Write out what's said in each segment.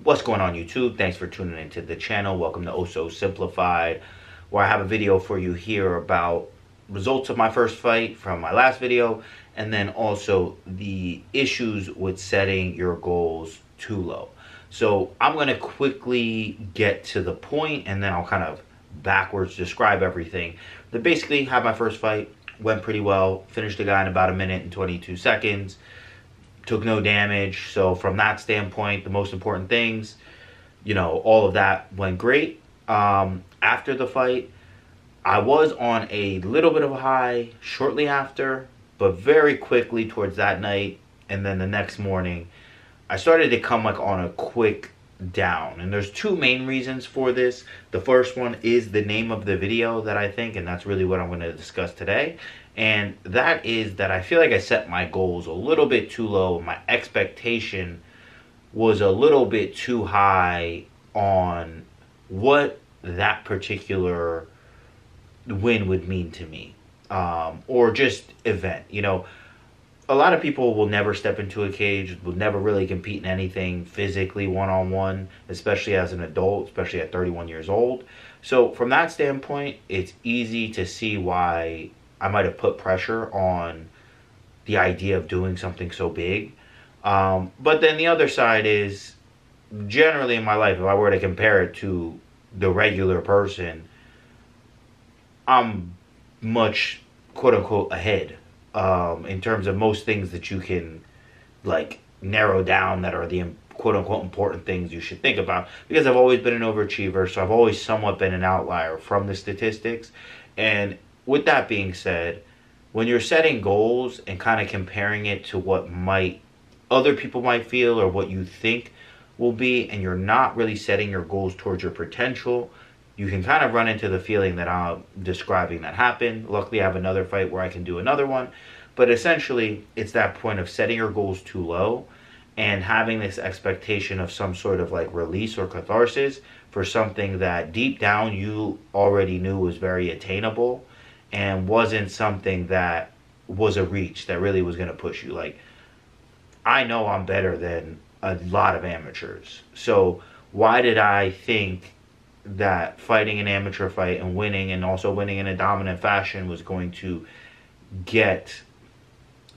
What's going on, YouTube? Thanks for tuning into the channel. Welcome to Oso Simplified, where I have a video for you here about results of my first fight from my last video, and then also the issues with setting your goals too low. So I'm going to quickly get to the point, and then I'll kind of backwards describe everything. But basically, had my first fight, went pretty well, finished the guy in about 1 minute and 22 seconds. Took no damage. So from that standpoint, the most important things, all of that went great. After the fight, I was on a little bit of a high shortly after, but very quickly towards that night and then the next morning, I started to come on a quick down. And there's two main reasons for this. The first one is the name of the video that I think, and that's really what I'm going to discuss today. And that is that I feel like I set my goals a little bit too low. My expectation was a little bit too high on what that particular win would mean to me, or just event. A lot of people will never step into a cage, will never really compete in anything physically one-on-one, especially as an adult, especially at 31 years old. So from that standpoint, it's easy to see why I might have put pressure on the idea of doing something so big. But then the other side is, generally in my life, if I were to compare it to the regular person, I'm much, quote-unquote, ahead in terms of most things that you can, narrow down that are the quote-unquote important things you should think about. Because I've always been an overachiever, so I've always somewhat been an outlier from the statistics. And with that being said, when you're setting goals and kind of comparing it to what other people might feel or what you think will be, and you're not really setting your goals towards your potential, you can kind of run into the feeling that I'm describing that happened. Luckily, I have another fight where I can do another one. But essentially, it's that point of setting your goals too low and having this expectation of some sort of release or catharsis for something that deep down you already knew was very attainable and wasn't something that was a reach that really was going to push you. I know I'm better than a lot of amateurs. So why did I think that fighting an amateur fight and winning, and also winning in a dominant fashion, was going to get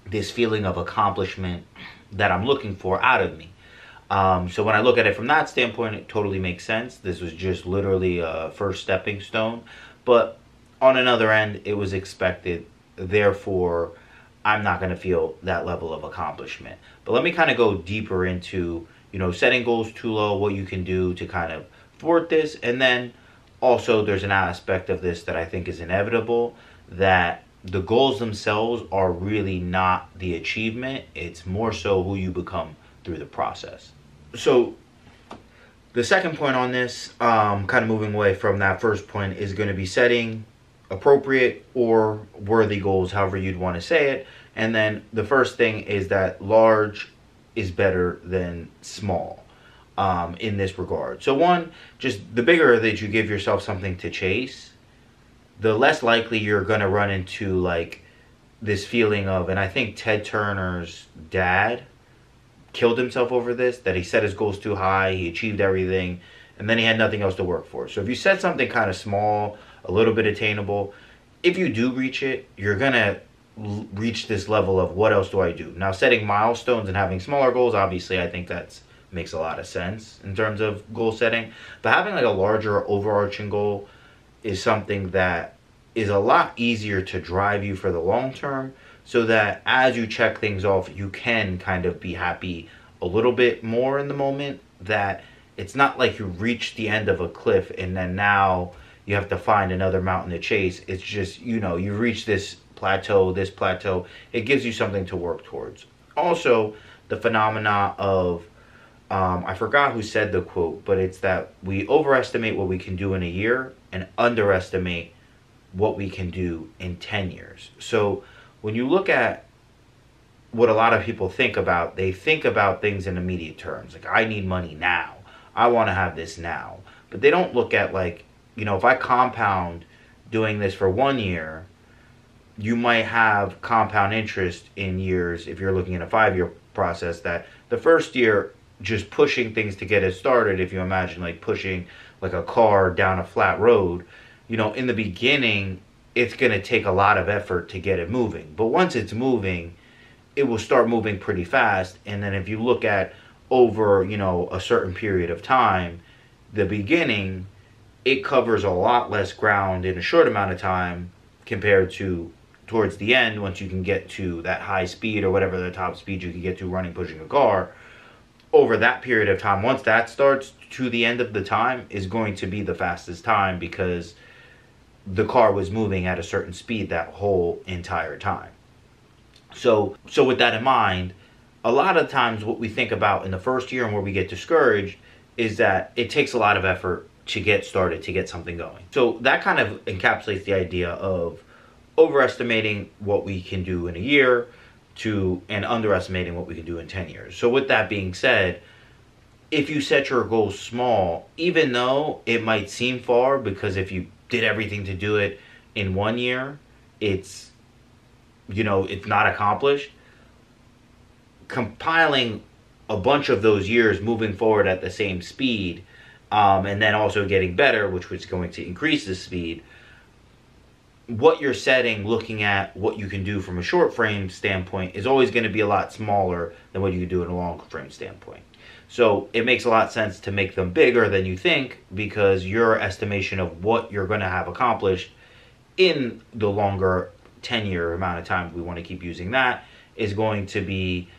this feeling of accomplishment that I'm looking for out of me? So when I look at it from that standpoint, it totally makes sense. This was just literally a first stepping stone. But on another end, it was expected. Therefore, I'm not going to feel that level of accomplishment. But let me kind of go deeper into, setting goals too low, what you can do to kind of thwart this. And then also there's an aspect of this that I think is inevitable, that the goals themselves are really not the achievement. It's more so who you become through the process. So the second point on this, kind of moving away from that first point, is going to be setting appropriate or worthy goals, however you'd want to say it. And then the first thing is that large is better than small in this regard. So one, just the bigger that you give yourself something to chase, the less likely you're going to run into this feeling of, and I think Ted Turner's dad killed himself over this, that he set his goals too high, he achieved everything, and then he had nothing else to work for. So if you set something kind of small, a little bit attainable, if you do reach it, you're going to reach this level of, what else do I do? Now, setting milestones and having smaller goals, obviously, I think that makes a lot of sense in terms of goal setting. But having a larger overarching goal is something that is a lot easier to drive you for the long term, so that as you check things off, you can kind of be happy a little bit more in the moment, that it's not like you reach the end of a cliff and then now you have to find another mountain to chase. It's just, you reach this plateau. It gives you something to work towards. Also, the phenomena of, I forgot who said the quote, but it's that we overestimate what we can do in a year and underestimate what we can do in 10 years. So when you look at what a lot of people think about, they think about things in immediate terms. I need money now. I want to have this now. But they don't look at if I compound doing this for 1 year, you might have compound interest in years, if you're looking at a 5-year process, that the first year just pushing things to get it started, if you imagine like pushing like a car down a flat road, in the beginning, it's going to take a lot of effort to get it moving. But once it's moving, it will start moving pretty fast. And then if you look at over, a certain period of time, the beginning, it covers a lot less ground in a short amount of time compared to towards the end, once you can get to that high speed or whatever the top speed you can get to running, pushing a car. Over that period of time, once that starts, to the end of the time is going to be the fastest time, because the car was moving at a certain speed that whole entire time. So with that in mind, a lot of times what we think about in the first year and where we get discouraged is that it takes a lot of effort to get started, to get something going. So that kind of encapsulates the idea of overestimating what we can do in a year and underestimating what we can do in 10 years. So with that being said, if you set your goals small, even though it might seem far, because if you did everything to do it in 1 year, it's not accomplished. Compiling a bunch of those years, moving forward at the same speed, and then also getting better, which was going to increase the speed, what you're setting, looking at what you can do from a short frame standpoint, is always going to be a lot smaller than what you can do in a long frame standpoint. So it makes a lot of sense to make them bigger than you think, because your estimation of what you're going to have accomplished in the longer 10-year amount of time, we want to keep using that, is going to be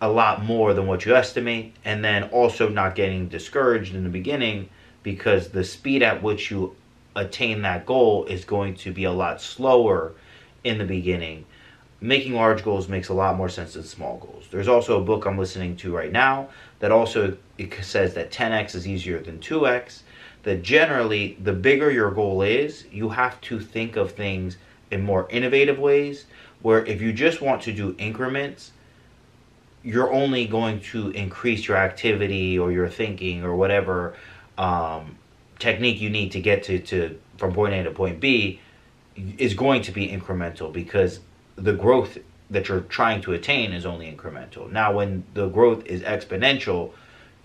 a lot more than what you estimate. And then also not getting discouraged in the beginning, because the speed at which you attain that goal is going to be a lot slower in the beginning. Making large goals makes a lot more sense than small goals. There's also a book I'm listening to right now that also it says that 10x is easier than 2x. That generally, the bigger your goal is, you have to think of things in more innovative ways, where if you just want to do increments, you're only going to increase your activity or your thinking or whatever technique you need to get to from point A to point B is going to be incremental, because the growth that you're trying to attain is only incremental. Now, when the growth is exponential,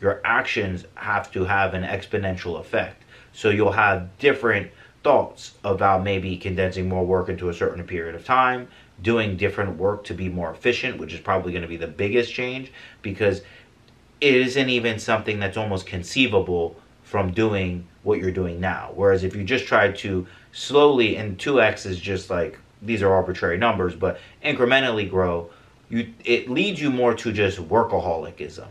your actions have to have an exponential effect. So you'll have different thoughts about maybe condensing more work into a certain period of time, doing different work to be more efficient, which is probably going to be the biggest change, because it isn't even something that's almost conceivable from doing what you're doing now. Whereas if you just try to slowly, and 2x is just like, these are arbitrary numbers, but incrementally grow, it leads you more to just workaholicism,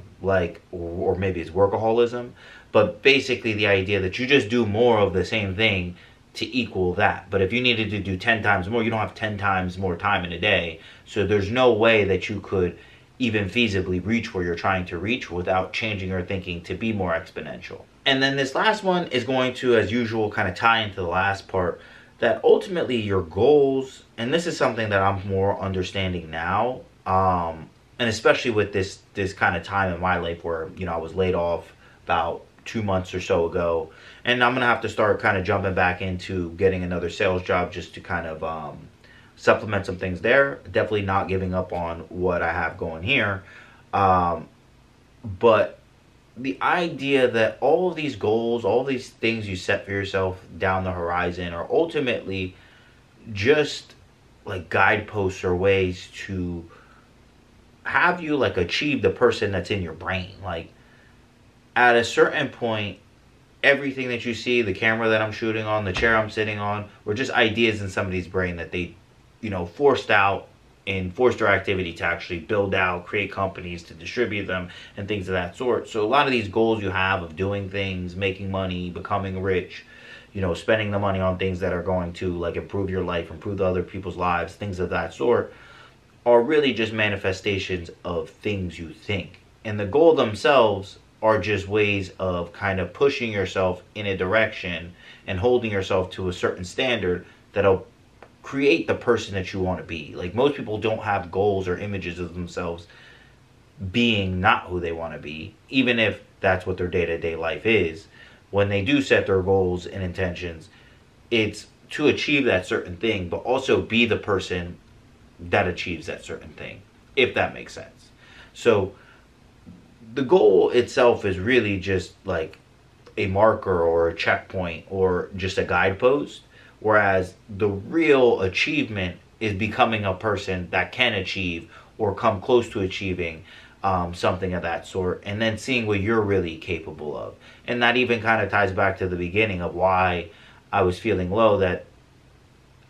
or maybe it's workaholism, but basically the idea that you just do more of the same thing to equal that. But if you needed to do 10 times more, you don't have 10 times more time in a day, so there's no way that you could even feasibly reach where you're trying to reach without changing your thinking to be more exponential. And then this last one is going to, as usual, kind of tie into the last part, that ultimately your goals, and this is something that I'm more understanding now, and especially with this kind of time in my life where, I was laid off about 2 months or so ago, and I'm going to have to start kind of jumping back into getting another sales job just to kind of supplement some things there. Definitely not giving up on what I have going here. But the idea that all of these goals, all these things you set for yourself down the horizon are ultimately just like guideposts or ways to have you like achieve the person that's in your brain. Like at a certain point, everything that you see, the camera that I'm shooting on, the chair I'm sitting on, were just ideas in somebody's brain that they, forced out and forced their activity to actually build out, create companies to distribute them and things of that sort. So a lot of these goals you have of doing things, making money, becoming rich, spending the money on things that are going to like improve your life, improve other people's lives, things of that sort, are really just manifestations of things you think. And the goal themselves are just ways of kind of pushing yourself in a direction and holding yourself to a certain standard that'll create the person that you want to be. Like most people don't have goals or images of themselves being not who they want to be, even if that's what their day-to-day life is. When they do set their goals and intentions, it's to achieve that certain thing, but also be the person that achieves that certain thing, if that makes sense. So the goal itself is really just like a marker or a checkpoint or just a guidepost, whereas the real achievement is becoming a person that can achieve or come close to achieving something of that sort, and then seeing what you're really capable of. And that even kind of ties back to the beginning of why I was feeling low, that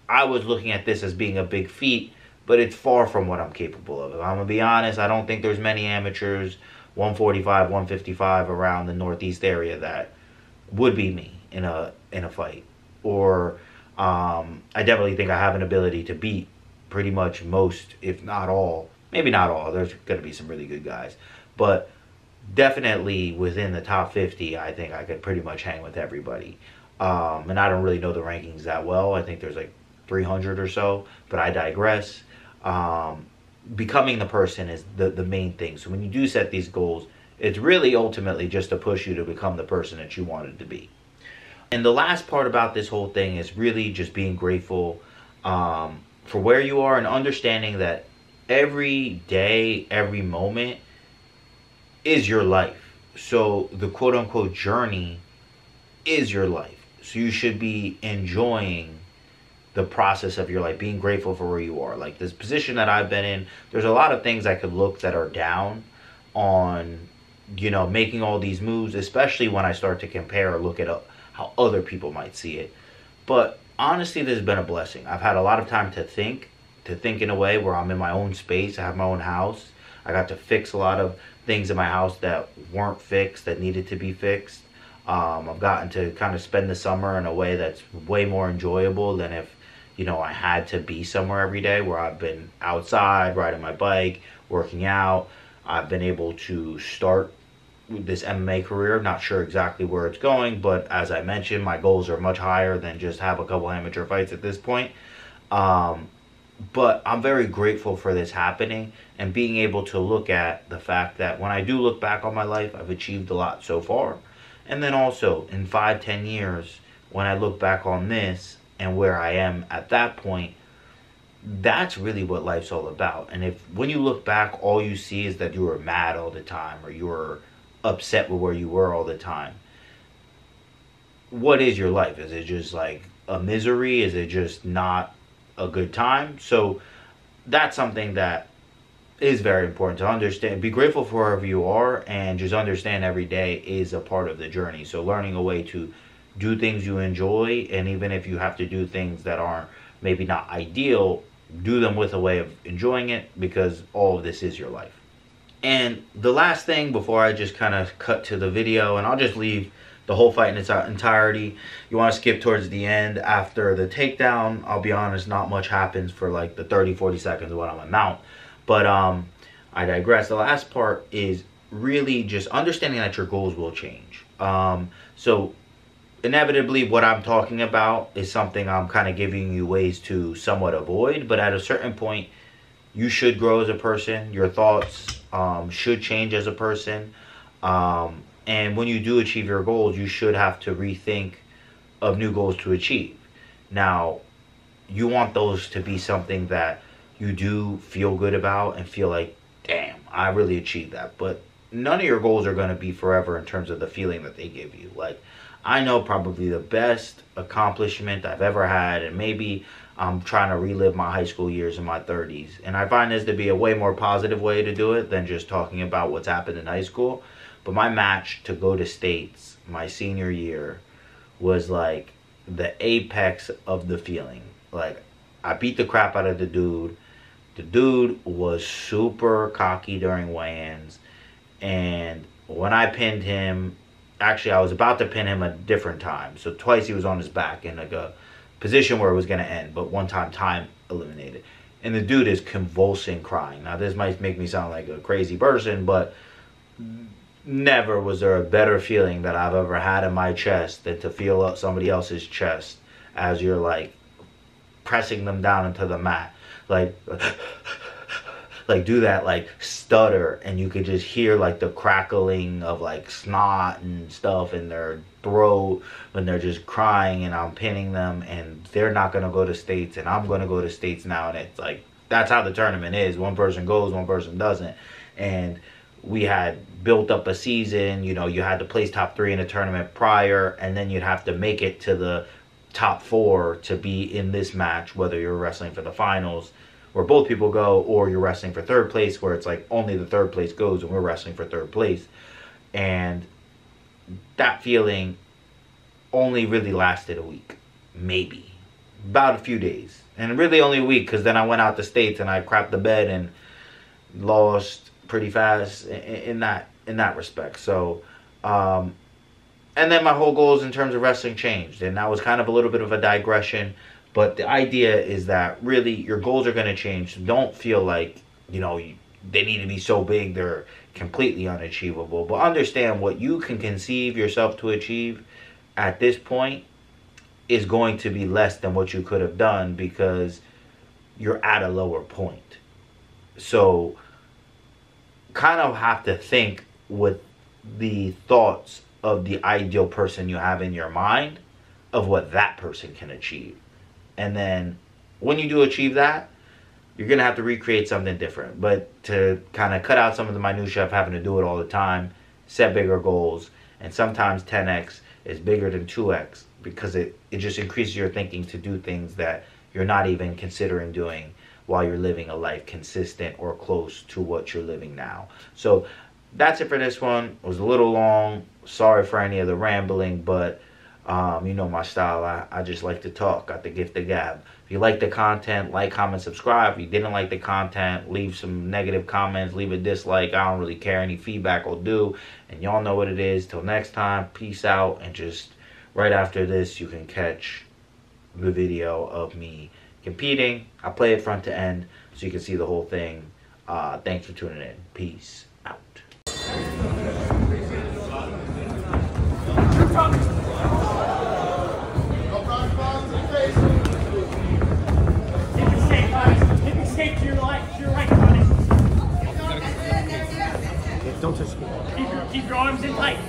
I was looking at this as being a big feat, but it's far from what I'm capable of. If I'm going to be honest, I don't think there's many amateurs 145, 155 around the Northeast area that would be me in a fight. Or I definitely think I have an ability to beat pretty much most, if not all. Maybe not all. There's going to be some really good guys. But definitely within the top 50, I think I could pretty much hang with everybody. And I don't really know the rankings that well. I think there's like 300 or so, but I digress. Becoming the person is the main thing. So when you do set these goals, it's really ultimately just to push you to become the person that you wanted to be. And the last part about this whole thing is really just being grateful for where you are and understanding that every day, every moment is your life. So the quote unquote journey is your life. So you should be enjoying the process of your life, being grateful for where you are. Like this position that I've been in, there's a lot of things I could look that are down on, you know, making all these moves, especially when I start to compare or look at how other people might see it. But honestly, this has been a blessing. I've had a lot of time to think in a way where I'm in my own space. I have my own house. I got to fix a lot of things in my house that weren't fixed, that needed to be fixed. I've gotten to kind of spend the summer in a way that's way more enjoyable than if, you know, I had to be somewhere every day, where I've been outside, riding my bike, working out. I've been able to start this MMA career. Not sure exactly where it's going, but as I mentioned, my goals are much higher than just have a couple amateur fights at this point. But I'm very grateful for this happening and being able to look at the fact that when I do look back on my life, I've achieved a lot so far. And then also in 5-10 years, when I look back on this and where I am at that point, that's really what life's all about. And if when you look back, all you see is that you were mad all the time, or you were upset with where you were all the time, what is your life? Is it just like a misery? Is it just not a good time? So that's something that is very important to understand. Be grateful for wherever you are, and just understand every day is a part of the journey. So learning a way to do things you enjoy, and even if you have to do things that aren't maybe not ideal, do them with a way of enjoying it, because all of this is your life. And the last thing before I just kind of cut to the video, and I'll just leave the whole fight in its entirety. You want to skip towards the end after the takedown. I'll be honest, not much happens for like the 30-40 seconds when I'm a mount. But I digress. The last part is really just understanding that your goals will change. So inevitably what I'm talking about is something I'm kind of giving you ways to somewhat avoid. But at a certain point, you should grow as a person. Your thoughts should change as a person. And when you do achieve your goals, you should have to rethink of new goals to achieve. Now, you want those to be something that you do feel good about and feel like, damn, I really achieved that. But none of your goals are going to be forever in terms of the feeling that they give you. Like, I know probably the best accomplishment I've ever had, and maybe I'm trying to relive my high school years in my 30s. And I find this to be a way more positive way to do it than just talking about what's happened in high school. But my match to go to States my senior year was like the apex of the feeling. Like, I beat the crap out of the dude. The dude was super cocky during weigh-ins. And when I pinned him, actually I was about to pin him a different time. So twice he was on his back in like a position where it was going to end. But one time eliminated. And the dude is convulsing, crying. Now this might make me sound like a crazy person, but never was there a better feeling that I've ever had in my chest than to feel up somebody else's chest as you're like pressing them down into the mat. Like do that like stutter, and you could just hear like the crackling of like snot and stuff in their throat when they're just crying, and I'm pinning them, and they're not gonna go to States and I'm gonna go to States now. And it's like, that's how the tournament is. One person goes, one person doesn't. And we had built up a season. You know, you had to place top 3 in a tournament prior, and then you'd have to make it to the top 4 to be in this match, whether you're wrestling for the finals where both people go, or you're wrestling for 3rd place where it's like only the 3rd place goes and we're wrestling for 3rd place. And that feeling only really lasted a week, maybe about a few days, and really only a week, because then I went out the States and I crapped the bed and lost pretty fast in that respect. So and then my whole goals in terms of wrestling changed, and that was kind of a little bit of a digression. But the idea is that really your goals are going to change. So don't feel like, you know, they need to be so big they're completely unachievable. But understand what you can conceive yourself to achieve at this point is going to be less than what you could have done, because you're at a lower point. So kind of have to think with the thoughts of the ideal person you have in your mind of what that person can achieve. And then when you do achieve that, you're going to have to recreate something different. But to kind of cut out some of the minutia of having to do it all the time, set bigger goals. And sometimes 10x is bigger than 2x, because it just increases your thinking to do things that you're not even considering doing while you're living a life consistent or close to what you're living now. So that's it for this one. It was a little long. Sorry for any of the rambling, but you know my style. I just like to talk. Got the gift of gab. If you like the content, like, comment, subscribe. If you didn't like the content, leave some negative comments. Leave a dislike. I don't really care. Any feedback will do. And y'all know what it is. Till next time, peace out. And just right after this, you can catch the video of me competing. I play it front to end so you can see the whole thing. Thanks for tuning in. Peace out. To your right, Tommy. Don't touch me. Keep your arms in tight.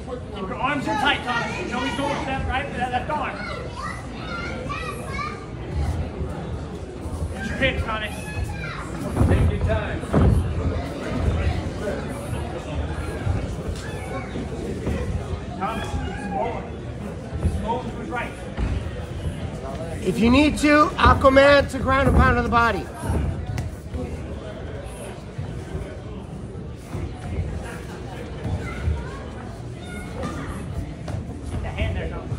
Keep your arms in tight, Tommy. You know he's going with that right, with that left arm. Use your hips, Tommy. Take your time. Thomas, keep rolling. Keep rolling to his right. If you need to, Aquaman to ground and pound on the body. Keep the hand there, Thomas.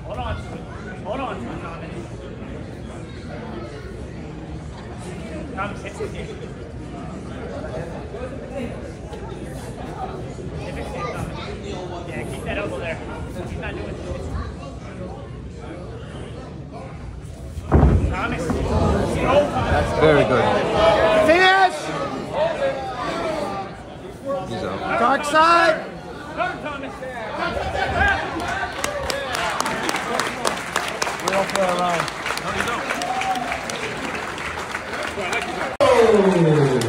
Hold on to it. Hold on to it, Thomas. Thomas, hip it. Hip it, Thomas. Yeah, keep that elbow there. He's not doing it. Thomas. Go, Thomas. That's very good. Finish! He's out. Dark side! Come, Thomas. We're off for a ride. No, you don't.